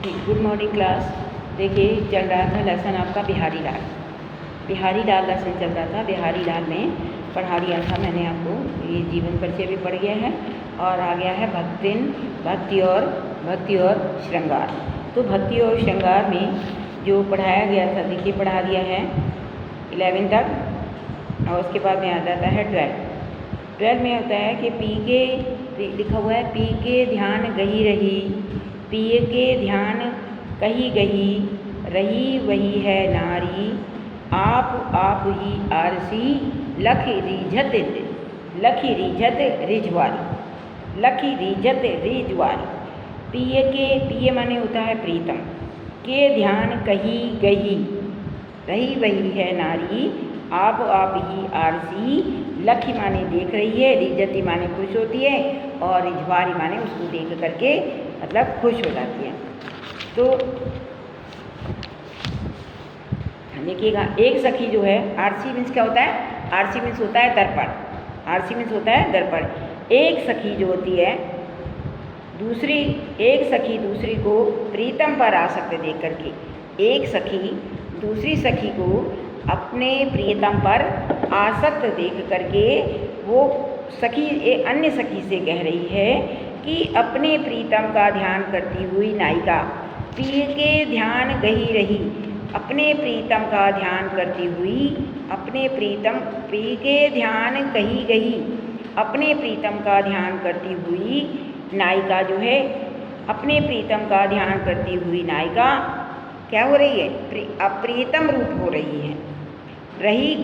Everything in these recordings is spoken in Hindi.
Good morning class. देखिए चल रहा था लेसन आपका बिहारी लाल। बिहारी लाल लेसन चल रहा था। बिहारी लाल में पढ़ा दिया था मैंने आपको, ये जीवन परिचय भी पढ़ गया है और आ गया है भक्ति और श्रृंगार। तो भक्ति और श्रृंगार में जो पढ़ाया गया था, देखिए पढ़ा दिया है 11 तक और उसके बाद में आ जाता है 12 में होता है कि पी के लिखा हुआ है, पी के ध्यान गही रही, पिए के ध्यान कही गही, रही वही है नारी, आप ही आरसी, लखी रीझत रिजवारी। पिए माने होता है प्रीतम, के ध्यान कही गही, रही वही है नारी, आप ही आरसी, लखी माने देख रही है, रिजती माने खुश होती है और रिजवारी माने उसको देख करके मतलब खुश हो जाती है। तो देखिएगा, एक सखी जो है, आरसी मीन्स क्या होता है? आरसी मीन्स होता है दर्पण। आरसी मीन्स होता है दर्पण। एक सखी जो होती है एक सखी दूसरी को प्रीतम पर आसक्त देख करके, एक सखी दूसरी सखी को अपने प्रियतम पर आसक्त देख करके वो सखी एक अन्य सखी से कह रही है कि अपने प्रीतम का ध्यान करती हुई नायिका पिए के ध्यान गही रही, अपने प्रीतम का ध्यान करती हुई, अपने प्रिय के ध्यान कही गही, अपने प्रीतम का ध्यान करती हुई नायिका जो है, अपने प्रीतम का ध्यान करती हुई नायिका क्या हो रही है? अप्रीतम रूप हो रही है।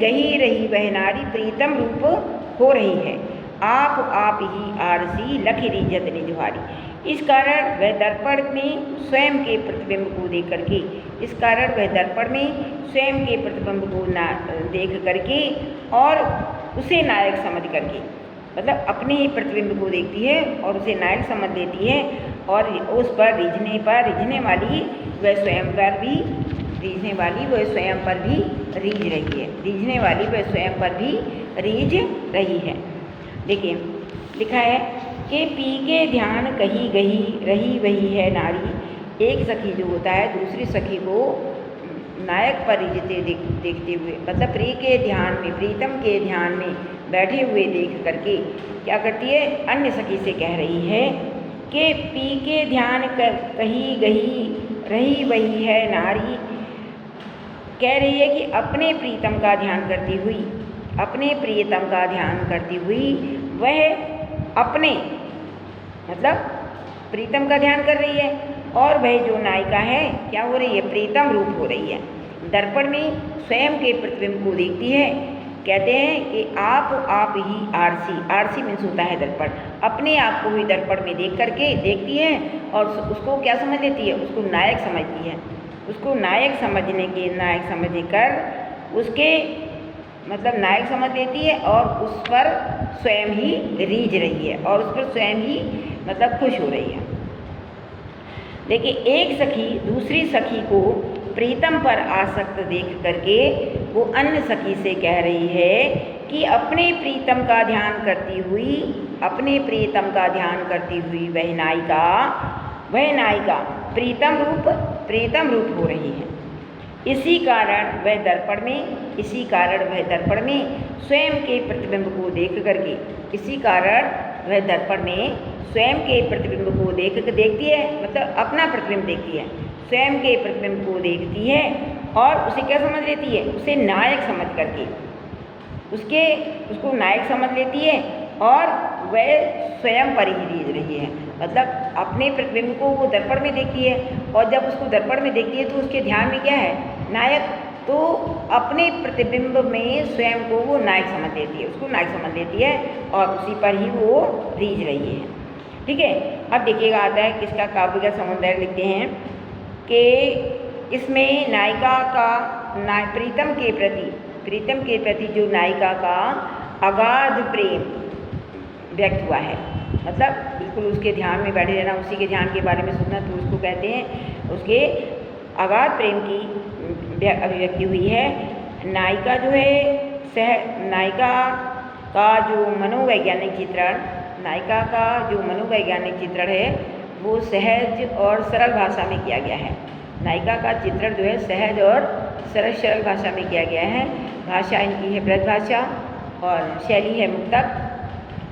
गही रही वह नारी प्रीतम रूप हो रही है। आप ही आरसी, लखी रीझत निजवारी। इस कारण वह दर्पण में स्वयं के प्रतिबिंब को देख करके, इस कारण वह दर्पण में स्वयं के प्रतिबिंब को देख करके और उसे नायक समझ करके, मतलब अपने ही प्रतिबिंब को देखती है और उसे नायक समझ लेती है और उस पर रिझने वाली वह स्वयं पर भी रीझने वाली वह स्वयं पर भी रीझ रही है, रीझने वाली वह स्वयं पर भी रीझ रही है। देखिए लिखा है कि पी के ध्यान कही गही, रही वही है नारी। एक सखी जो होता है दूसरी सखी को नायक पर रिझते देखते हुए, मतलब प्रीतम के ध्यान में बैठे हुए देख करके क्या करती है? अन्य सखी से कह रही है कि पी के ध्यान कही गही, रही वही है नारी। कह रही है कि अपने प्रीतम का ध्यान करती हुई, अपने प्रियतम का ध्यान करती हुई वह अपने मतलब प्रीतम का ध्यान कर रही है और वह जो नायिका है क्या हो रही है? प्रीतम रूप हो रही है। दर्पण में स्वयं के प्रतिबिंब को देखती है। कहते हैं कि आप ही आरसी मीन्स होता है दर्पण। अपने आप को ही दर्पण में देख करके देखती है और उसको क्या समझ लेती है? उसको नायक समझती है। उसको नायक समझने कर उसके मतलब नायक समझ लेती है और उस पर स्वयं ही रीझ रही है और उस पर स्वयं ही मतलब खुश हो रही है। देखिए, एक सखी दूसरी सखी को प्रीतम पर आसक्त देख करके वो अन्य सखी से कह रही है कि अपने प्रीतम का ध्यान करती हुई, अपने प्रीतम का ध्यान करती हुई वह नायिका प्रीतम रूप हो रही है। इसी कारण वह दर्पण में स्वयं के प्रतिबिंब को देख करके, इसी कारण वह दर्पण में स्वयं के प्रतिबिंब को देखती है, मतलब अपना प्रतिबिंब देखती है, स्वयं के प्रतिबिंब को देखती है और उसे क्या समझ लेती है? उसे नायक समझ करके उसको नायक समझ लेती है और वह स्वयं पर ही रीझ रही है। मतलब अपने प्रतिबिंब को वो दर्पण में देखती है और जब उसको दर्पण में देखती है तो उसके ध्यान में क्या है? नायक। तो अपने प्रतिबिंब में स्वयं को वो नायक समझ लेती है, उसको नायक समझ लेती है और उसी पर ही वो रीझ रही है। ठीक है, अब देखिएगा आता है किसका काव्य का सौंदर्य लिखते हैं कि इसमें नायिका का प्रीतम के प्रति जो नायिका का अगाध प्रेम व्यक्त हुआ है, मतलब बिल्कुल उसके ध्यान में बैठे रहना, उसी के ध्यान के बारे में सुनना, तो उसको कहते हैं उसके अगाध प्रेम की अभिव्यक्ति हुई है। नायिका जो है नायिका का जो मनोवैज्ञानिक चित्रण है वो सहज और सरल भाषा में किया गया है। नायिका का चित्रण जो है सहज और सरल भाषा में किया गया है। भाषा इनकी है ब्रज भाषा और शैली है मुक्तक,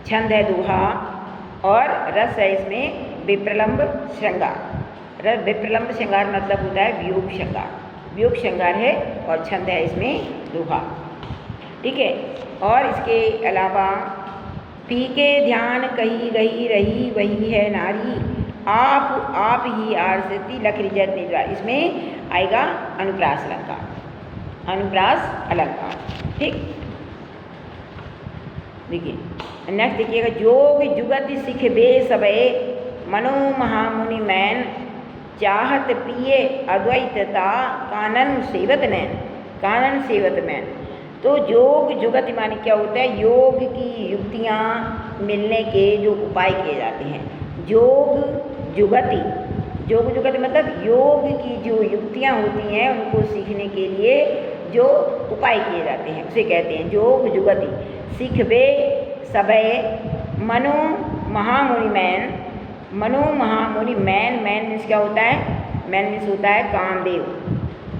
छंद है दोहा और रस है इसमें विप्रलंब श्रृंगार। विप्रलंब श्रृंगार मतलब होता है वियोग श्रृंगार, वियोग श्रृंगार है और छंद है इसमें दोहा। ठीक है। और इसके अलावा फीके ध्यान कही गही रही वही है नारी, आप ही आरती लख रिजत निद्रा। इसमें आएगा अनुप्रास अलंकार, अनुप्रास अलंकार। ठीक, देखिए नेक्स्ट देखिएगा, जोग जुगत सिख बे सबे मनो महामुनि मैन, चाहत पिए अद्वैतता कानन सेवत नैन, कानन सेवत मैन। तो योग जुगत माने क्या होता है? योग की युक्तियाँ मिलने के जो उपाय किए जाते हैं। योग जुगति, योग जुगति मतलब योग की जो युक्तियाँ होती हैं उनको सीखने के लिए जो उपाय किए जाते हैं उसे कहते हैं योग जुगति। सीखबे सबे मनो महामुनि मैन, मनो महामुनि मैन, मैन मीन्स क्या होता है? मैन मीन्स होता है कामदेव।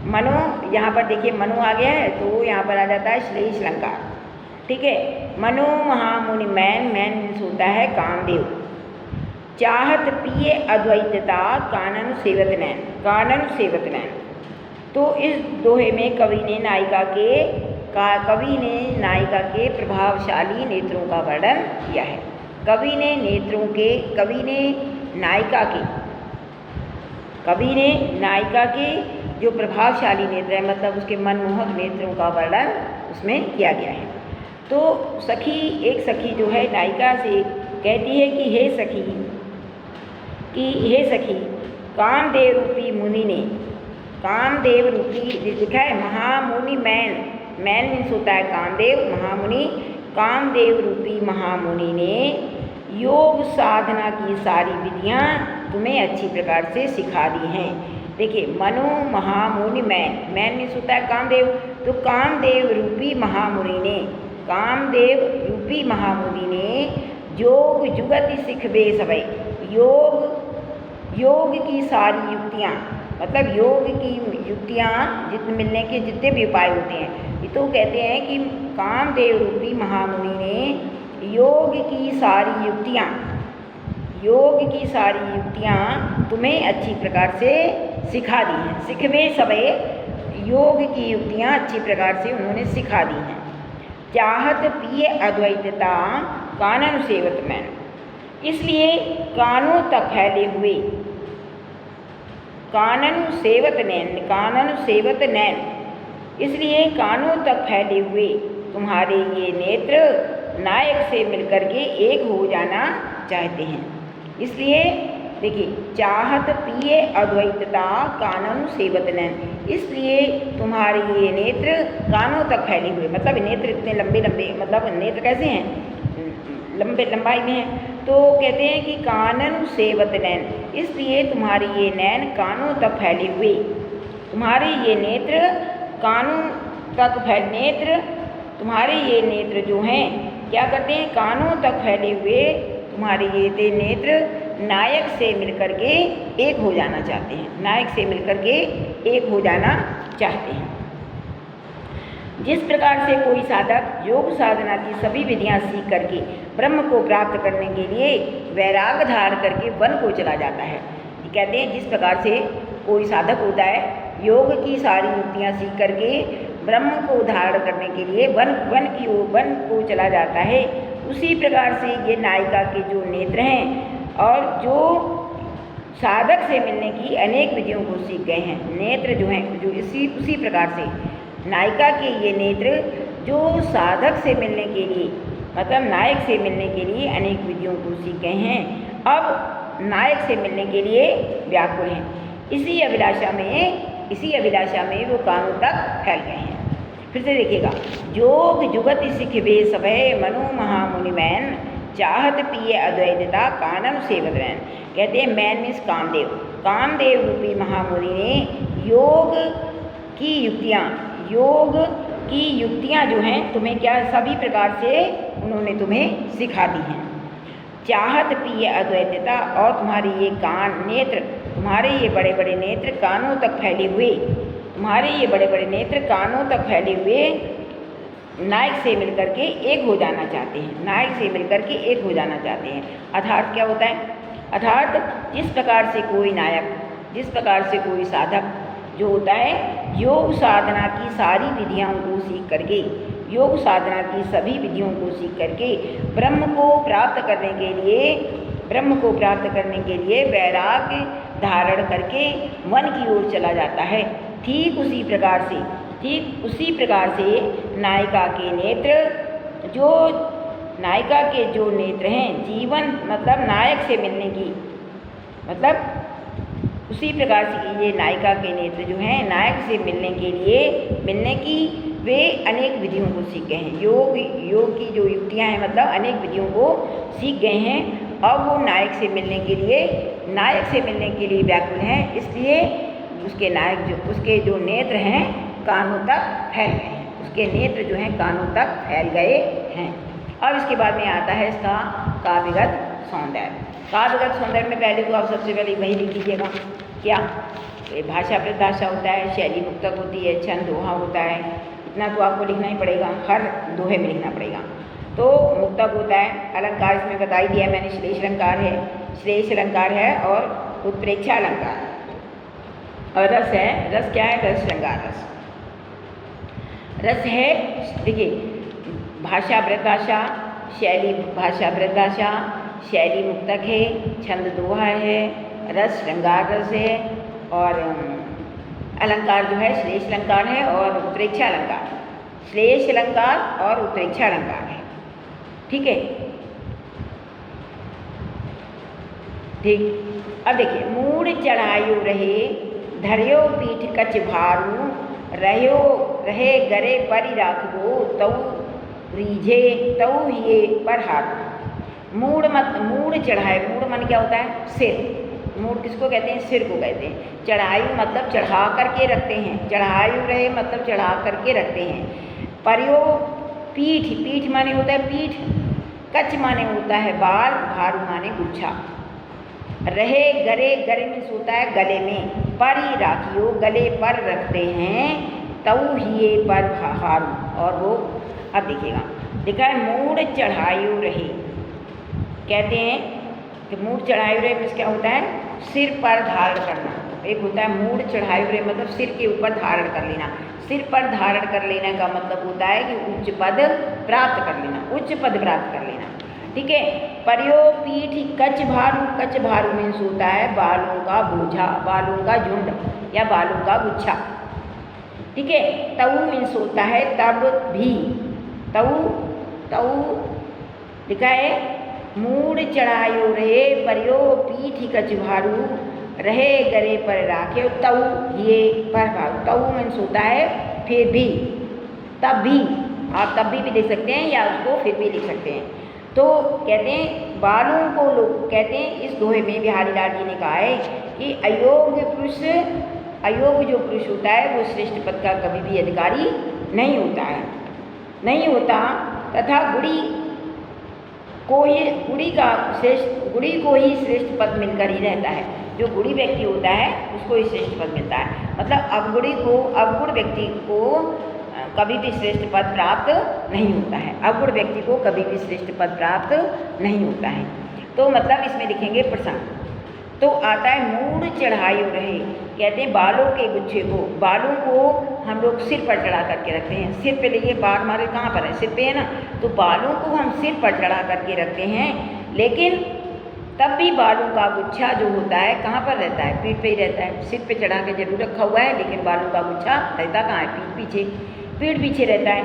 मनो यहाँ पर देखिए मनो आ गया है तो यहाँ पर आ जाता है श्लेष अलंकार। ठीक है, मनो महामुनि मैन, मैन मीन्स होता है कामदेव। चाहत पिए अद्वैतता कानन सेवत नैन, कानन सेवत नैन। तो इस दोहे में कवि ने नायिका के प्रभावशाली नेत्रों का वर्णन किया है। कवि ने नायिका के जो प्रभावशाली नेत्र है मतलब उसके मनमोहक नेत्रों का वर्णन उसमें किया गया है। तो सखी, एक सखी जो है नायिका से कहती है कि हे सखी कामदेव रूपी मुनि ने, कामदेव रूपी लिखा है महामुनि मैन, मैन मीन्स होता है कामदेव, महामुनि, कामदेव रूपी महामुनि ने योग साधना की सारी विधियाँ तुम्हें अच्छी प्रकार से सिखा दी हैं। देखिए मनो महामुनि मैन, मैन मीन्स होता है कामदेव, तो कामदेव रूपी महामुनि ने, कामदेव रूपी महामुनि ने योग जुगति सिखबे सबे, योग की सारी युक्तियाँ मतलब योग की युक्तियाँ जितने मिलने के जितने भी उपाय होते हैं, ये तो कहते हैं कि कामदेव रूपी महामुनि ने योग की सारी युक्तियाँ तुम्हें अच्छी प्रकार से सिखा दी हैं। सिखबे सबे, योग की युक्तियाँ अच्छी प्रकार से उन्होंने सिखा दी हैं। चाहत पिए अद्वैतता कानन सेवत मैन, इसलिए कानों तक फैले हुए, कानन सेवत नैन, इसलिए कानों तक फैले हुए तुम्हारे ये नेत्र नायक से मिलकर के एक हो जाना चाहते हैं। इसलिए देखिए चाहत पिए अद्वैतता कानन सेवत नैन, इसलिए तुम्हारे ये नेत्र कानों तक फैले हुए, मतलब नेत्र इतने लंबे लंबे, मतलब नेत्र कैसे हैं? लंबाई में है। तो कहते हैं कि कानन सेवत नैन, इसलिए तुम्हारे ये नैन कानों तक फैले हुए, तुम्हारे ये नेत्र कानों तक तुम्हारे ये नेत्र जो हैं क्या करते हैं? कानों तक फैले हुए तुम्हारे ये नेत्र नायक से मिलकर के एक हो जाना चाहते हैं, नायक से मिलकर के एक हो जाना चाहते हैं। जिस प्रकार से कोई साधक योग साधना की सभी विधियां सीख करके ब्रह्म को प्राप्त करने के लिए वैराग्य धारण करके वन को चला जाता है, कहते हैं जिस प्रकार से कोई साधक होता है योग की सारी युक्तियाँ सीख करके ब्रह्म को धारण करने के लिए वन को चला जाता है, उसी प्रकार से ये नायिका के जो नेत्र हैं और जो साधक से मिलने की अनेक विधियों को सीख गए हैं, नेत्र जो हैं जो उसी प्रकार से नायिका के ये नेत्र जो साधक से मिलने के लिए मतलब नायक से मिलने के लिए अनेक विधियों को सीख गए हैं, अब नायक से मिलने के लिए व्याकुल हैं। इसी अभिलाषा में वो कानों तक फैल गए हैं। फिर से देखिएगा, योग जुगति सिखबे सबे मनो महामुनि मैन, चाहत पिए अद्वैतता कानन सेवत नैन। कहते हैं मैन मीन्स कामदेव, कामदेव रूपी महामुनि ने योग की युक्तियाँ जो हैं तुम्हें क्या सभी प्रकार से उन्होंने तुम्हें सिखा दी हैं। चाहत पिय अद्वैतता, और तुम्हारे ये कान नेत्र, तुम्हारे ये बड़े बड़े नेत्र कानों तक फैले हुए, तुम्हारे ये बड़े बड़े नेत्र कानों तक फैले हुए नायक से मिलकर के एक हो जाना चाहते हैं, नायक से मिलकर के एक हो जाना चाहते हैं। अर्थात क्या होता है? अर्थात जिस प्रकार से कोई नायक, जिस प्रकार से कोई साधक जो होता है योग साधना की सारी विधियों को सीख करके, योग साधना की सभी विधियों को सीख करके ब्रह्म को प्राप्त करने के लिए, ब्रह्म को प्राप्त करने के लिए वैराग्य धारण करके मन की ओर चला जाता है। ठीक उसी प्रकार से, ठीक उसी प्रकार से नायिका के नेत्र, जो नायिका के जो नेत्र हैं जीवन मतलब नायक से मिलने की, मतलब उसी प्रकार से ये नायिका के नेत्र जो हैं नायक से मिलने के लिए, मिलने की वे अनेक विधियों को सीख गए हैं। योग की जो युक्तियां हैं मतलब अनेक विधियों को सीख गए हैं। अब वो नायक से मिलने के लिए, नायक से मिलने के लिए व्याकुल हैं, इसलिए उसके नायक जो, उसके जो नेत्र हैं कानों तक फैल गए हैं, उसके नेत्र जो हैं कानों तक फैल गए हैं। अब इसके बाद में आता है इसका काव्यगत सौंदर्य। काव्यगत सौंदर्य में पहले तो आप सबसे पहले वही लिख लीजिएगा, क्या भाषा प्रतिभाषा होता है, शैली मुक्तक होती है, छंद दोहा होता है, इतना तो आपको लिखना ही पड़ेगा, हर दोहे में लिखना पड़ेगा। तो मुक्तक होता है, अलंकार इसमें बता ही दिया मैंने, श्लेष अलंकार है, श्लेष अलंकार है और उत्प्रेक्षा अलंकार, और रस है, रस क्या है? रस श्रृंगार रस। रस है, देखिए भाषा परिभाषा, शैली भाषा परिभाषा, शैली मुक्तक है, छंद दोहा है, रस श्रृंगार रस है, और अलंकार जो है श्लेष अलंकार है और उत्प्रेक्षा अलंकार, श्लेष अलंकार और उत्प्रेक्षा अलंकार है। ठीक है, ठीक। अब देखिए, मूड चढ़ायो रहे धर्यो पीठ कच भारू, रह्यो रहे गरे परि राखबो तऊ रीझे तऊ हिये पर हारू। मूड मत, मूड चढ़ाए, मूड मन क्या होता है? सिर। मूड किसको कहते हैं? सिर को कहते हैं। चढ़ायु मतलब चढ़ा करके रखते हैं, चढ़ायु रहे मतलब चढ़ा करके रखते हैं। परियो पीठ, पीठ माने होता है पीठ, कच माने होता है बाल, भारू माने गुच्छा। रहे गरे, गरे में सोता है गले में, परि राखियो गले पर रखते हैं, तऊ हिये पर हारू, और वो अब देखिएगा लिखा है मूड चढ़ायु रहे, कहते हैं कि मूड चढ़ायु रहे मीन्स क्या होता है? सिर पर धारण करना। एक होता है मूड चढ़ायु रहे मतलब सिर के ऊपर धारण कर लेना, सिर पर धारण कर लेने का मतलब होता है कि उच्च पद प्राप्त कर लेना, उच्च पद प्राप्त कर लेना। ठीक है, परियो पीठ कच भारू, कच भारू मीन्स होता है बालों का बोझा, बालों का झुंड या बालों का गुच्छा। ठीक है, तऊ मीन्स होता है तब भी, तऊ, तऊ लिखा है मूड चढ़ायो रहे परियो पीठ कच भारू, रहे गरे पर राखे तऊ ये पर भारू। तऊ मीन्स होता है फिर भी, तब भी, आप तब भी लिख सकते हैं या उसको फिर भी लिख सकते हैं। तो कहते हैं बालों को लोग कहते हैं, इस दोहे में बिहारी लाल जी ने कहा है कि अयोग्य पुरुष, अयोग्य जो पुरुष होता है वो श्रेष्ठ पद का कभी भी अधिकारी नहीं होता है, नहीं होता, तथा गुड़ी को ही, गुड़ी का श्रेष्ठ, गुड़ी को ही श्रेष्ठ पद मिलकर ही रहता है। जो गुड़ी व्यक्ति होता है उसको ही श्रेष्ठ पद मिलता है, मतलब अवगुड़ी को, अवगुण व्यक्ति को कभी भी श्रेष्ठ पद प्राप्त नहीं होता है, अवगुण व्यक्ति को कभी भी श्रेष्ठ पद प्राप्त नहीं होता है। तो मतलब इसमें लिखेंगे प्रसंग। तो आता है मूड चढ़ायो रहे, कहते हैं बालों के गुच्छे को, बालों को हम लोग सिर पर चढ़ा करके रखते हैं, सिर पे लिए बाल हमारे कहाँ पर है? सिर पे है ना, तो बालों को हम सिर पर चढ़ा करके रखते हैं, लेकिन तब भी बालों का गुच्छा जो होता है कहाँ पर रहता है? पीठ पे ही रहता है। सिर पे चढ़ा के जरूर रखा हुआ है, लेकिन बालों का गुच्छा रहता कहाँ है? पीठ पीछे, पीठ पीछे रहता है।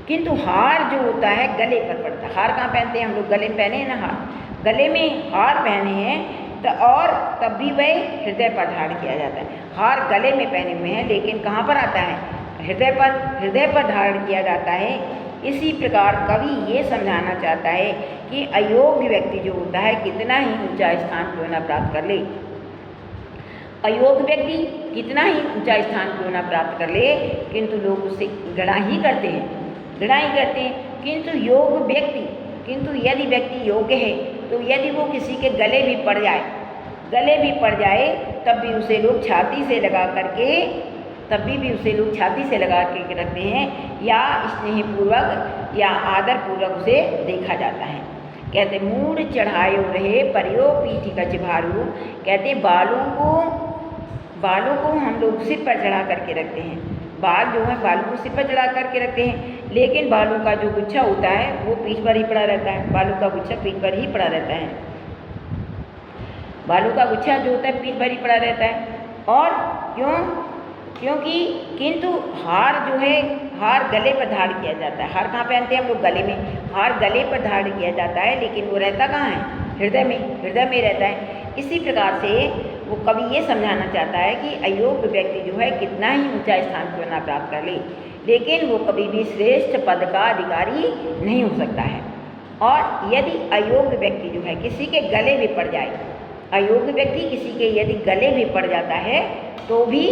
किंतु हार जो होता है गले पर पड़ता है। हार कहाँ पहनते हैं हम लोग? गले में पहने हैं ना हार, गले में हार पहने हैं, तो और तब भी वह हृदय पर धारण किया जाता है। हार गले में पहने हुए हैं, लेकिन कहाँ पर आता है? हृदय पर, हृदय पर धारण किया जाता है। इसी प्रकार कवि ये समझाना चाहता है कि अयोग्य व्यक्ति जो होता है कितना ही ऊंचा स्थान क्यों न प्राप्त कर ले, अयोग्य व्यक्ति कितना ही ऊंचा स्थान क्यों न प्राप्त कर ले, किंतु लोग उससे घृणा ही करते हैं, घृणा ही करते हैं। किंतु योग व्यक्ति किंतु यदि व्यक्ति योग्य है तो यदि वो किसी के गले भी पड़ जाए तब भी उसे लोग छाती से लगा करके रखते हैं या स्नेहपूर्वक या आदरपूर्वक उसे देखा जाता है। कहते मूड चढ़ायो रहे परियो पीठी कच भारू। कहते बालों को हम लोग सिर पर चढ़ा करके रखते हैं। बाल जो है बालों को सिर पर चढ़ा करके रखते हैं, लेकिन बालों का जो गुच्छा होता है वो पीठ पर ही पड़ा रहता है। बालों का गुच्छा पीठ पर ही पड़ा रहता है। बालों का गुच्छा जो होता है पीठ पर ही पड़ा रहता है। और क्योंकि किंतु हार जो है हार गले पर धारण किया जाता है। हार कहाँ पहनते हैं हम लोग? गले में। हार गले पर धारण किया जाता है, लेकिन वो रहता कहाँ है? हृदय में रहता है। इसी प्रकार से वो कवि ये समझाना चाहता है कि अयोग्य व्यक्ति जो है कितना ही ऊंचा स्थान क्यों ना प्राप्त कर ले, लेकिन वो कभी भी श्रेष्ठ पद का अधिकारी नहीं हो सकता है। और यदि अयोग्य व्यक्ति जो है किसी के गले भी पड़ जाए, अयोग्य व्यक्ति किसी के यदि गले भी पड़ जाता है तो भी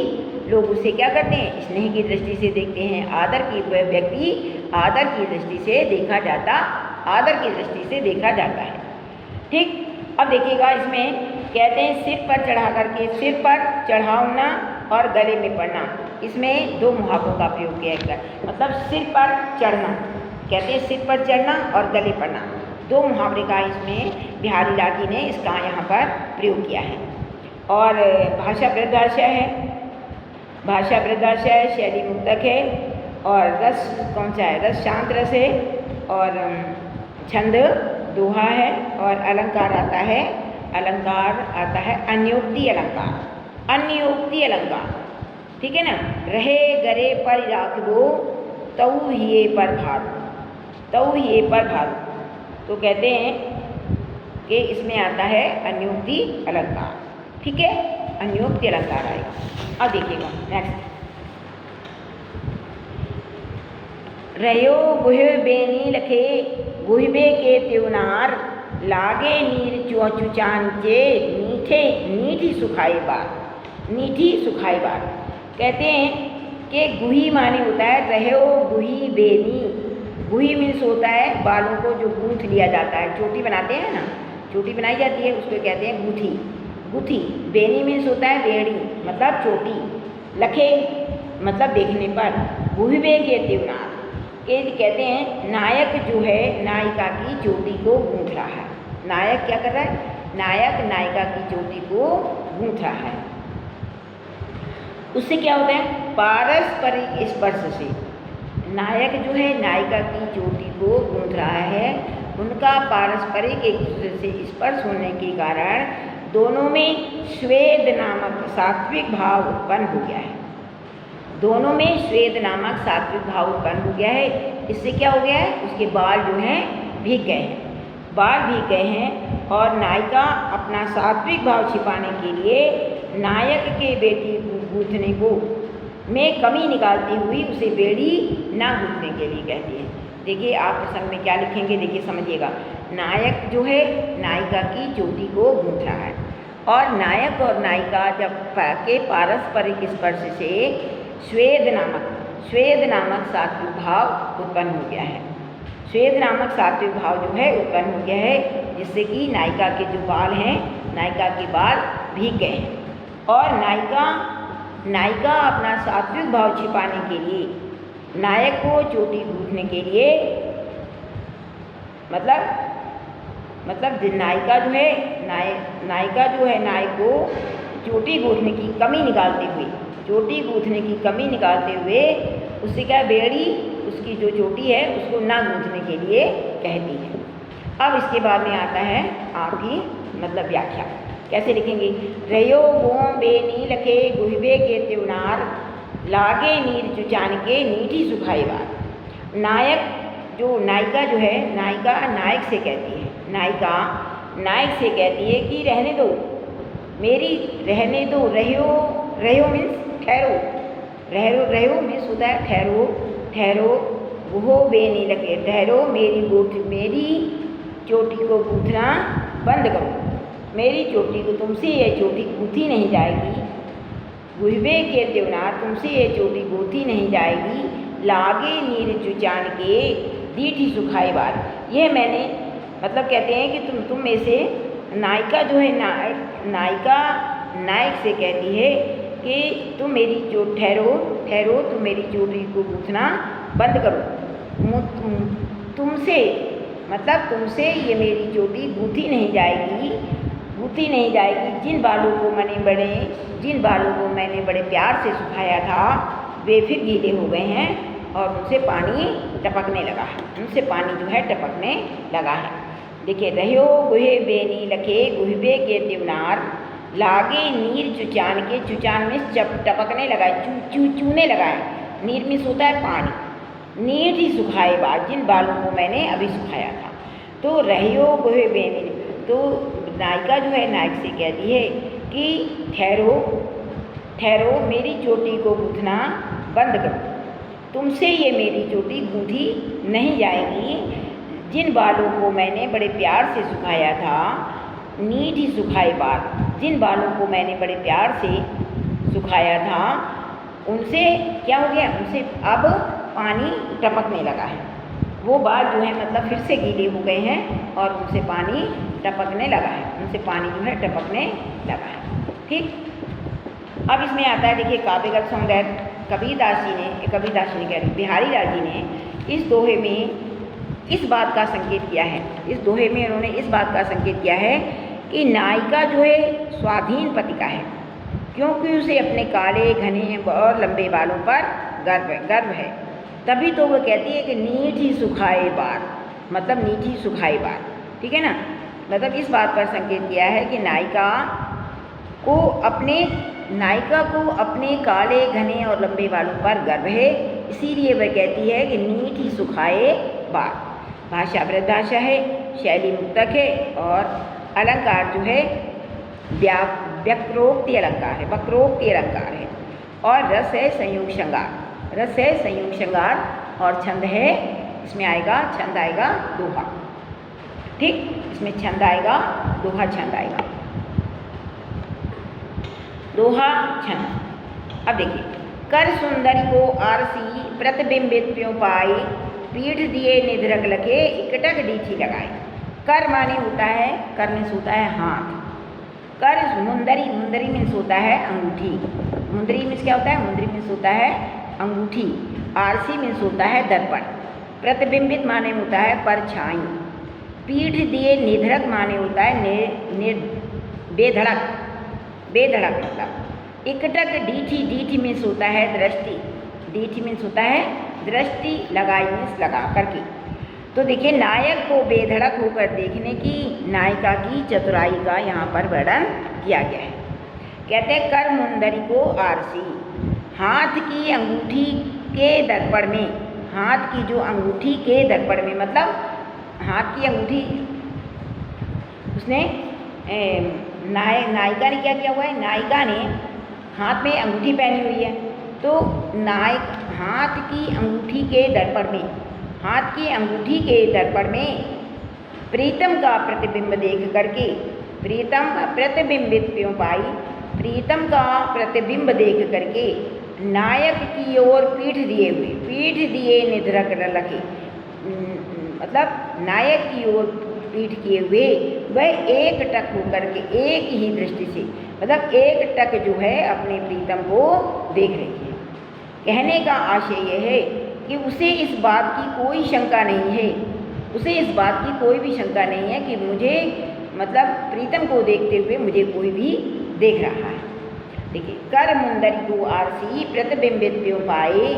लोग उसे क्या करते हैं? स्नेह की दृष्टि से देखते हैं। आदर की व्यक्ति आदर की दृष्टि से देखा जाता है। ठीक, अब देखिएगा इसमें कहते हैं सिर पर चढ़ा करके, सिर पर चढ़ाना और गले में पड़ना, इसमें दो मुहावरों का प्रयोग किया गया। मतलब सिर पर चढ़ना, कहते हैं सिर पर चढ़ना और गले पड़ना, दो मुहावरे का इसमें बिहारी लाठी ने इसका यहाँ पर प्रयोग किया है। और भाषा वृद्धाशय है, शैली मुक्तक है, और रस कौन सा है? रस शांत रस है, और छंद दोहा है, और अलंकार आता है अन्योक्ति अलंकार। ठीक है ना? रहे गरे पर राख दो तऊ हिये पर भारू। तो कहते हैं कि इसमें आता है अन्योक्ति अलंकार। ठीक है, अन्योक्ति अलंकार आएगा। अब देखिएगा नेक्स्ट, रहो गुह बेनी लखे गुहबे के त्योनार लागे नीर चुचान के नीठी सुखाई बार। कहते हैं कि गुही माने होता है रहो गुही बेनी। गुही मीन्स होता है बालों को जो गूंथ लिया जाता है, चोटी बनाते हैं ना, चोटी बनाई जाती है, उसको कहते हैं गुथी। बेनी मीन्स होता है बेड़ी, मतलब चोटी। लखे मतलब देखने पर। गुहबे के त्योनार के कहते हैं नायक जो है नायिका की चोटी को गूंथ रहा है। नायक क्या कर रहा है? नायक नायिका की चोटी को गूंथ रहा है। उससे क्या होता है? पारस्परिक स्पर्श से। नायक जो है नायिका की चोटी को गूंथ रहा है, उनका पारस्परिक एक दूसरे से स्पर्श होने के कारण दोनों में स्वेद नामक सात्विक भाव उत्पन्न हो गया है। इससे क्या हो गया है? उसके बाल जो हैं भीग गए हैं और नायिका अपना सात्विक भाव छिपाने के लिए नायक के बेटी को गूंथने को में कमी निकालती हुई उसे बेड़ी ना गूंथने के लिए कहती है। देखिए आप प्रसंग में क्या लिखेंगे, देखिए समझिएगा। नायक जो है नायिका की चोटी को गूंथ रहा है, और नायक और नायिका जब के पारस्परिक स्पर्श से स्वेद नामक सात्विक भाव उत्पन्न हो गया है। स्वेद नामक सात्विक भाव जो है उत्पन्न हो गया है, जिससे कि नायिका के जो बाल हैं, नायिका के बाल भीग गए हैं, और नायिका अपना सात्विक भाव छिपाने के लिए नायक को चोटी गूंथने के लिए मतलब नायिका जो है नायक को चोटी गूंथने की कमी निकालते हुए उससे क्या बेड़ी उसकी जो चोटी है उसको ना गूंथने के लिए कहती है। अब इसके बाद में आता है आपकी मतलब व्याख्या। कैसे लिखेंगे? रयो गोम बेनी लखे गुहबे के त्योनार लागे नीर चुचान के नीठी सुखाई बार। नायिका जो है नायिका नायक से कहती है, नायक से कहती है कि रहने दो, रहो मीन्स ठहरो, रहो मीन्स होता है ठहरो, गुहो बेनी लगे ठहरो, मेरी चोटी को गूंथना बंद करो, मेरी चोटी को तुमसे ये चोटी गूंथी नहीं जाएगी, गुहबे के त्योनार तुमसे ये चोटी गूंथी नहीं जाएगी, लागे नीर चुचान के दीठी सुखाई बार। यह मैंने मतलब कहते हैं कि तुम में से नायिका जो है नायिका नायक से कहती है कि तुम मेरी ठहरो तुम मेरी चोटी को गूंथना बंद करो। तुमसे मतलब तुमसे ये मेरी चोटी गूंथी नहीं जाएगी। जिन बालों को मैंने बड़े प्यार से सुखाया था वे फिर गीले हो गए हैं और उनसे पानी टपकने लगा है। देखिए, रहो गुहे बेनी लखे गुहबे के त्योनार लागे नीर चुचान में टपकने लगा है, चूने लगा है। नीर में होता है पानी। नीर ही सुखाए बाद जिन बालों को मैंने अभी सुखाया था। तो रहो गुहे बेनी, तो नायिका जो है नायक से कहती है कि ठहरो मेरी चोटी को गूंथना बंद करो। तुमसे ये मेरी चोटी गूंथी नहीं जाएगी। जिन बालों को मैंने बड़े प्यार से सुखाया था, नीट ही सुखाए बाद जिन बालों को मैंने बड़े प्यार से सुखाया था उनसे क्या हो गया, उनसे अब पानी टपकने लगा है। वो बाल जो है मतलब फिर से गीले हो गए हैं और उनसे पानी टपकने लगा है। ठीक। अब इसमें आता है, देखिए, काव्यगत सौंदर्य। कबीरदास जी ने बिहारी लाल जी ने इस दोहे में इस बात का संकेत किया है। इस दोहे में उन्होंने इस बात का संकेत किया है कि नायिका जो है स्वाधीन पति का है, क्योंकि उसे अपने काले घने और लंबे बालों पर गर्व है। तभी तो वो कहती है कि नीठी सुखाए बाल, मतलब नीठी सुखाए बाल। ठीक है ना, मतलब इस बात पर संकेत किया है कि नायिका को अपने काले घने और लंबे बालों पर गर्व है, इसीलिए वह कहती है कि नीठी सुखाए बाल। भाषा वृद्धाशा है, शैली मुक्तक है और अलंकार जो है वक्रोक्ति अलंकार है और रस है संयोग श्रृंगार और छंद है, इसमें छंद आएगा दोहा। ठीक, इसमें छंद आएगा दोहा छंद। अब देखिए, कर सुंदरी को आरसी प्रतिबिंबित प्यों पाई, पीठ दिए निधरक लखे इकटक डीठी लगाए। कर माने होता है, कर में होता है हाथ। कर मुंदरी में होता है अंगूठी। मुंदरी में क्या होता है, मुंदरी में होता है अंगूठी। आरसी में होता है दर्पण। प्रतिबिंबित माने होता है परछाई। पीठ दिए निधरक माने होता है बेधड़क मतलब। इकटक डीठी में होता है दृष्टि लगाई में लगा करके। तो देखिए, नायक को बेधड़क होकर देखने की नायिका की चतुराई का यहाँ पर वर्णन किया गया है। कहते हैं, कर मुंदरी को आरसी, हाथ की अंगूठी के दर्पण में, हाथ की जो अंगूठी के दर्पण में मतलब हाथ की अंगूठी उसने नायिका ने क्या किया हुआ है, नायिका ने हाथ में अंगूठी पहनी हुई है। तो हाथ की अंगूठी के दर्पण में प्रीतम का प्रतिबिंब देख करके, प्रीतम प्रतिबिंबित प्यों पाई, प्रीतम का प्रतिबिंब देख करके नायक की ओर पीठ दिए निधरक लखे, मतलब नायक की ओर पीठ किए हुए वह एक टक होकर के एक ही दृष्टि से, मतलब एक टक जो है अपने प्रीतम को देख रही है। कहने का आशय यह है कि उसे इस बात की कोई शंका नहीं है कि मुझे मतलब प्रीतम को देखते हुए मुझे कोई भी देख रहा है। देखिए, कर मुंदरी को आरसी प्रतिबिंबित प्यों पाए,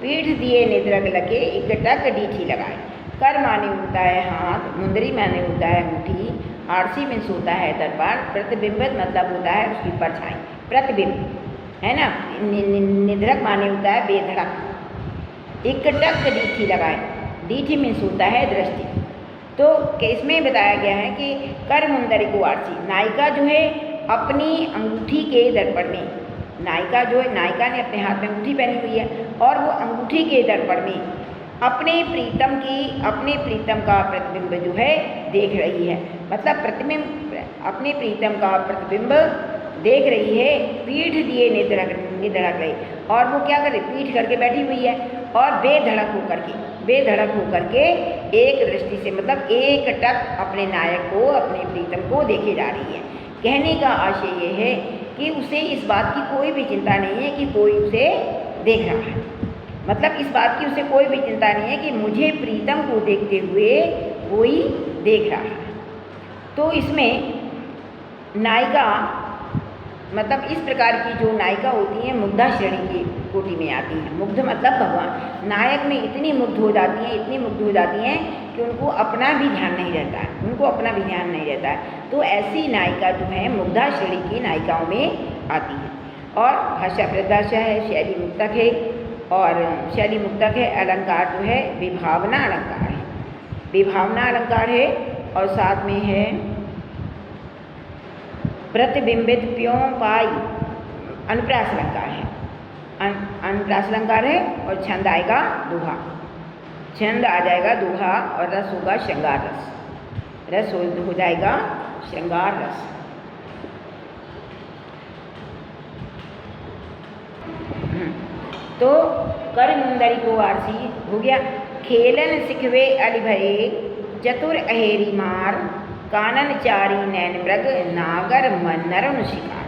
पीठ दिए निधरक लगे इकटक डीठी लगाए। कर माने होता है हाथ, मुंदरी माने होता है अंगूठी, आरसी में होता है दर्पण, प्रतिबिंबित मतलब होता है उसकी परछाई, प्रतिबिंब है ना। निधरक माने होता है बेधड़क, इकटक डीठी लगाए, डीठी में होता है दृष्टि। तो इसमें बताया गया है कि कर मुंदरी को आरसी, नायिका जो है अपनी अंगूठी के दर्पण में, नायिका ने अपने हाथ में अंगूठी पहनी हुई है और वो अंगूठी के दर्पण में अपने प्रीतम का प्रतिबिंब जो है देख रही है, मतलब अपने प्रीतम का प्रतिबिंब देख रही है। पीठ दिए निधड़क रही, और वो क्या करे, पीठ करके बैठी हुई है और बेधड़क होकर के, बेधड़क होकर के एक दृष्टि से मतलब एक टक अपने नायक को, अपने प्रीतम को देखे जा रही है। कहने का आशय ये है कि उसे इस बात की कोई भी चिंता नहीं है कि कोई उसे देख रहा है, मतलब इस बात की उसे कोई भी चिंता नहीं है कि मुझे प्रीतम को देखते हुए कोई देख रहा है। तो इसमें नायिका मतलब इस प्रकार की जो नायिका होती हैं मुग्धा श्रेणी की कोटि में आती हैं। मुग्ध मतलब भगवान, नायक में इतनी मुग्ध हो जाती हैं, इतनी मुग्ध हो जाती हैं कि उनको अपना भी ध्यान नहीं रहता है, उनको अपना भी ध्यान नहीं रहता है। तो ऐसी नायिका जो है मुग्धा श्रेणी की नायिकाओं में आती है। और भाषा प्रभाषा है, शैली मुक्तक है, और शैली मुक्तक है। अलंकार जो है विभावना अलंकार है, विभावना अलंकार है। और साथ में है प्रतिबिंबित प्यों पाई, अनुप्रास अलंकार है, अनुप्रास अलंकार है। और छंद आएगा दोहा, छंद आ जाएगा दोहा, और रस होगा श्रृंगार रस, रस हो जाएगा श्रृंगार रस। तो कर मुंदरी को आरसी हो गया। खेलन सिखवे अली भये चतुर अहेरी मार, कानन चारी नैन मृग नागर नरुन शिकार।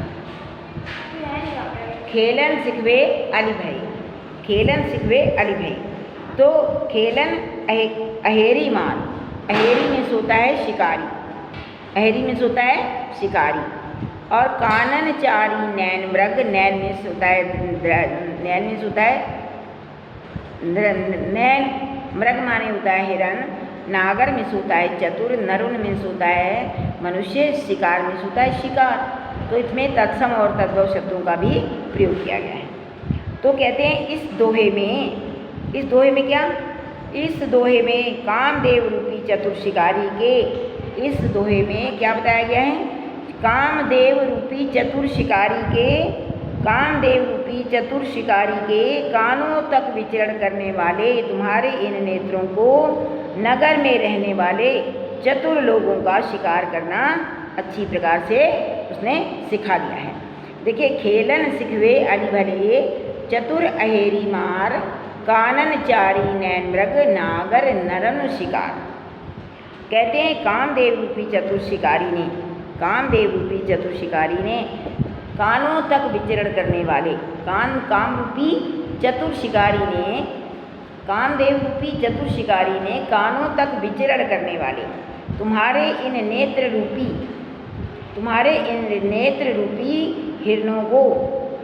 खेलन सिखवे अली भई, खेलन सिखवे अली भई। तो खेलन अहेरी मार, अहेरी में सोता है शिकारी, अहेरी में सोता है शिकारी। और कानन चारी नैन मृग, नैन में सोता है, नैन में सोता है नैन, मृग माने होता है हिरण, नागर में सोता है चतुर, नरुन में सोता है मनुष्य, शिकार में सोता है शिकार। तो इसमें तत्सम और तद्भव शब्दों का भी प्रयोग किया गया है। तो कहते हैं इस दोहे में, इस दोहे में क्या, इस दोहे में कामदेव रूपी चतुर शिकारी के, इस दोहे में क्या बताया गया है, कामदेव रूपी चतुर शिकारी के, कामदेव रूपी चतुर शिकारी के कानों तक विचरण करने वाले तुम्हारे इन नेत्रों को नगर में रहने वाले चतुर लोगों का शिकार करना अच्छी प्रकार से उसने सिखा दिया है। देखिए, खेलन सिखवे अली भले चतुर अहेरी मार, कानन चारी नैन मृग नागर नरन शिकार। कहते हैं कामदेव रूपी चतुर शिकारी ने, कामदेव रूपी चतुर शिकारी ने कानों तक विचरण करने वाले, काम रूपी चतुर शिकारी ने, कामदेव रूपी चतुर शिकारी ने कानों तक विचरण करने वाले तुम्हारे इन नेत्र रूपी, तुम्हारे इन नेत्र रूपी हिरणों को,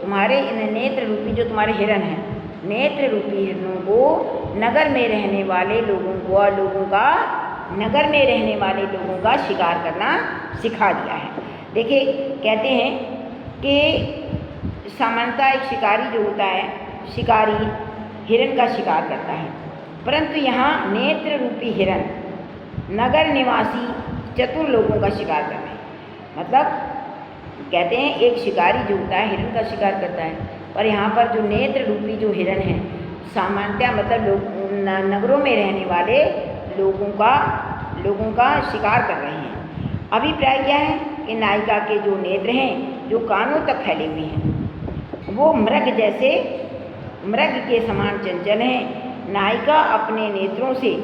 तुम्हारे इन नेत्र रूपी जो तुम्हारे हिरण हैं, नेत्र रूपी हिरणों को नगर में रहने वाले लोगों को, लोगों का नगर में रहने वाले लोगों का शिकार करना सिखा दिया है। देखिए, कहते हैं कि सामान्यतः एक शिकारी जो होता है, शिकारी हिरण का शिकार करता है, परंतु यहाँ नेत्र रूपी हिरण नगर निवासी चतुर लोगों का शिकार कर रहे हैं। मतलब कहते हैं एक शिकारी जो होता है हिरण का शिकार करता है, पर यहाँ पर जो नेत्र रूपी जो हिरण है सामान्यतः मतलब लोग नगरों में रहने वाले लोगों का शिकार कर रहे हैं। अभिप्राय क्या है कि नायिका के जो नेत्र हैं जो कानों तक फैले हुए हैं वो मृग जैसे, मृग के समान चंचल हैं। नायिका अपने नेत्रों से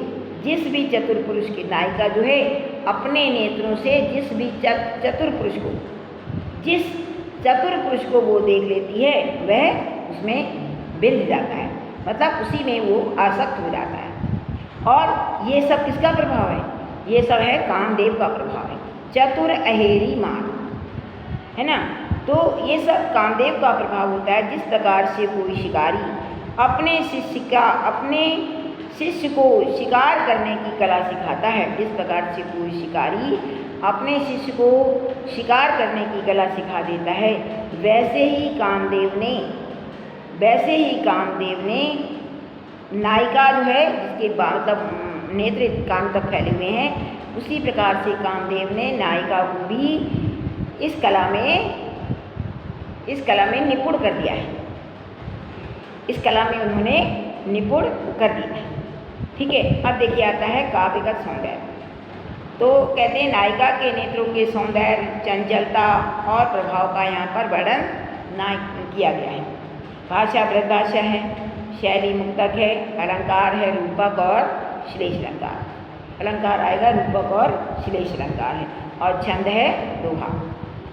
जिस भी चतुर पुरुष की, नायिका जो है अपने नेत्रों से जिस भी चतुर पुरुष को, जिस चतुर पुरुष को वो देख लेती है वह उसमें बिंध जाता है, मतलब उसी में वो आसक्त हो जाता है। और ये सब किसका प्रभाव है, ये सब है कामदेव का प्रभाव है, चतुर अहेरी मार, है ना। तो ये सब कामदेव का प्रभाव होता है। जिस प्रकार से कोई शिकारी अपने शिष्य को शिकार करने की कला सिखाता है, जिस प्रकार से कोई शिकारी अपने शिष्य को शिकार करने की कला सिखा देता है, वैसे ही कामदेव ने नायिका जो है जिसके मतलब नेत्र कान तक फैले हुए हैं, उसी प्रकार से कामदेव ने नायिका को भी इस कला में निपुण कर दिया है, इस कला में उन्होंने निपुण कर दिया है। ठीक है, अब देखिए आता है काव्यगत सौंदर्य। तो कहते हैं नायिका के नेत्रों के सौंदर्य, चंचलता और प्रभाव का यहाँ पर वर्णन किया गया है। भाषा वृद्ध भाषा है, शैली मुक्तक है, अलंकार है रूपक और श्लेष अलंकार। अलंकार आएगा रूपक और श्लेष अलंकार है, और छंद है दोहा।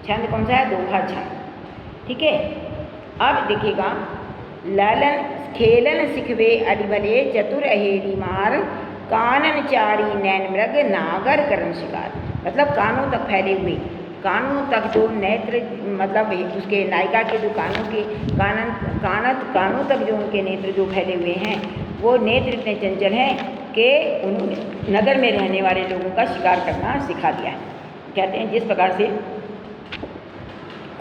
छंद कौन सा है? दोहा छंद। ठीक है, अब देखिएगा, लालन खेलन सिखवे अलिबले चतुर अहेरी मार, कानन चारी नैन मृग नागर करन शिकार। मतलब कानों तक फैले हुए, कानों तक जो नेत्र, मतलब उसके नायिका के जो कानों तक जो उनके नेत्र जो फैले हुए हैं, वो नेत्र इतने चंचल हैं कि उन्होंने नगर में रहने वाले लोगों का शिकार करना सिखा दिया है। कहते हैं जिस प्रकार से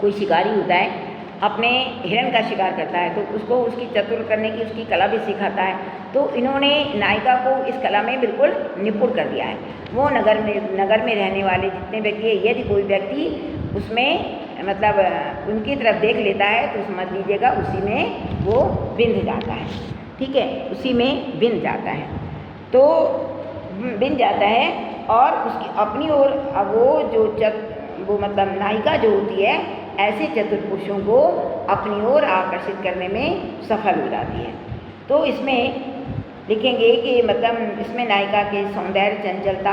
कोई शिकारी होता है, अपने हिरण का शिकार करता है, तो उसको उसकी चतुर करने की उसकी कला भी सिखाता है। तो इन्होंने नायिका को इस कला में बिल्कुल निपुण कर दिया है। वो नगर में रहने वाले जितने व्यक्ति हैं, यदि कोई व्यक्ति उसमें मतलब उनकी तरफ देख लेता है तो समझ लीजिएगा उसी में वो बिंध जाता है। ठीक है, उसी में बिंध जाता है, तो बिंध जाता है, और उसकी अपनी ओर वो मतलब नायिका जो होती है, ऐसे चतुर पुरुषों को अपनी ओर आकर्षित करने में सफल हो जाती है। तो इसमें लिखेंगे कि मतलब इसमें नायिका के सौंदर्य, चंचलता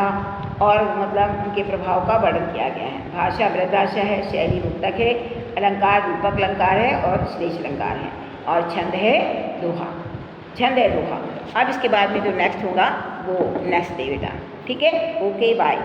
और मतलब उनके प्रभाव का वर्णन किया गया है। भाषा बृहदाशा है, शैली मुक्तक है, अलंकार रूपक अलंकार है और श्लेष अलंकार है, और छंद है दोहा। छंद है दोहा। अब इसके बाद में जो नेक्स्ट होगा वो नेक्स्ट डे बेटा। ठीक है, ओके बाय।